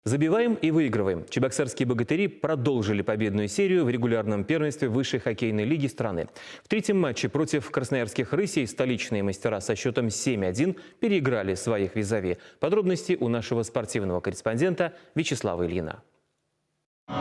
Забиваем и выигрываем. Чебоксарские богатыри продолжили победную серию в регулярном первенстве высшей хоккейной лиги страны. В третьем матче против красноярских «Рысей» столичные мастера со счетом 7-1 переиграли своих визави. Подробности у нашего спортивного корреспондента Вячеслава Ильина.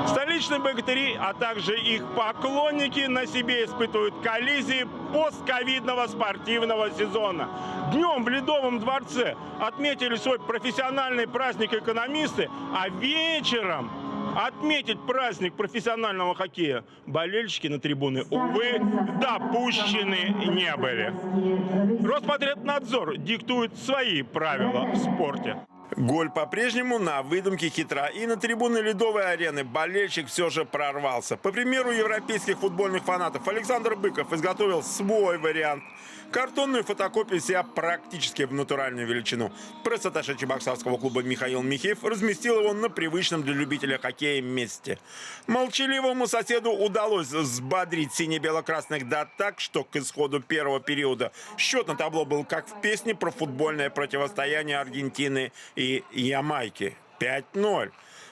Столичные богатыри, а также их поклонники на себе испытывают коллизии постковидного спортивного сезона. Днем в Ледовом дворце отметили свой профессиональный праздник экономисты, а вечером отметить праздник профессионального хоккея болельщики на трибуны, увы, допущены не были. Роспотребнадзор диктует свои правила в спорте. Голь по-прежнему на выдумке хитра. И на трибуны Ледовой арены болельщик все же прорвался. По примеру европейских футбольных фанатов, Александр Быков изготовил свой вариант. Картонную фотокопию себя практически в натуральную величину. Пресс-атташе чебоксарского клуба Михаил Михеев разместил его на привычном для любителя хоккея месте. Молчаливому соседу удалось взбодрить сине-бело-красных да так, что к исходу первого периода счет на табло был как в песне про футбольное противостояние Аргентины и Ямайки. 5-0.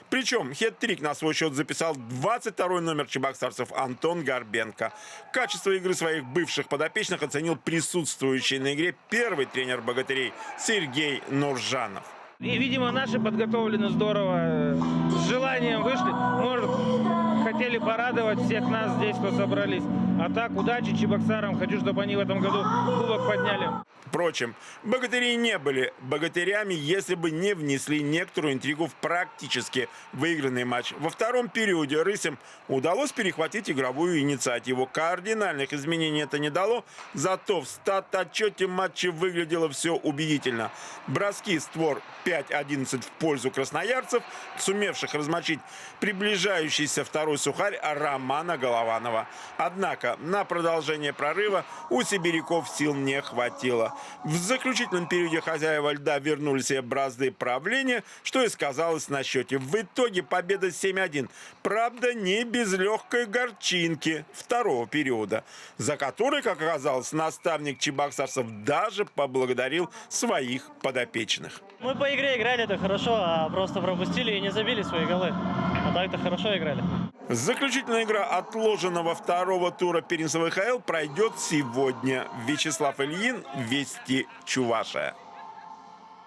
Причем хет-трик на свой счет записал 22-й номер чебоксарцев Антон Горбенко. Качество игры своих бывших подопечных оценил присутствующий на игре первый тренер богатырей Сергей Нуржанов. И, видимо, наши подготовлены здорово, с желанием вышли. Может, хотели порадовать всех нас здесь, кто собрались. А так, удачи чебоксарам. Хочу, чтобы они в этом году кубок подняли. Впрочем, богатыри не были богатырями, если бы не внесли некоторую интригу в практически выигранный матч. Во втором периоде рысям удалось перехватить игровую инициативу. Кардинальных изменений это не дало, зато в стат-отчете матча выглядело все убедительно. Броски створ 5-11 в пользу красноярцев, сумевших размочить приближающийся второй сухарь Романа Голованова. Однако на продолжение прорыва у сибиряков сил не хватило. В заключительном периоде хозяева льда вернули себе бразды правления, что и сказалось на счете. В итоге победа 7-1. Правда, не без легкой горчинки второго периода, за который, как оказалось, наставник чебоксарцев даже поблагодарил своих подопечных. Мы по игре играли это хорошо, а просто пропустили и не забили свои голы. А так-то хорошо играли. Заключительная игра отложенного второго тура первенства ВХЛ пройдет сегодня. Вячеслав Ильин, Вести Чувашия.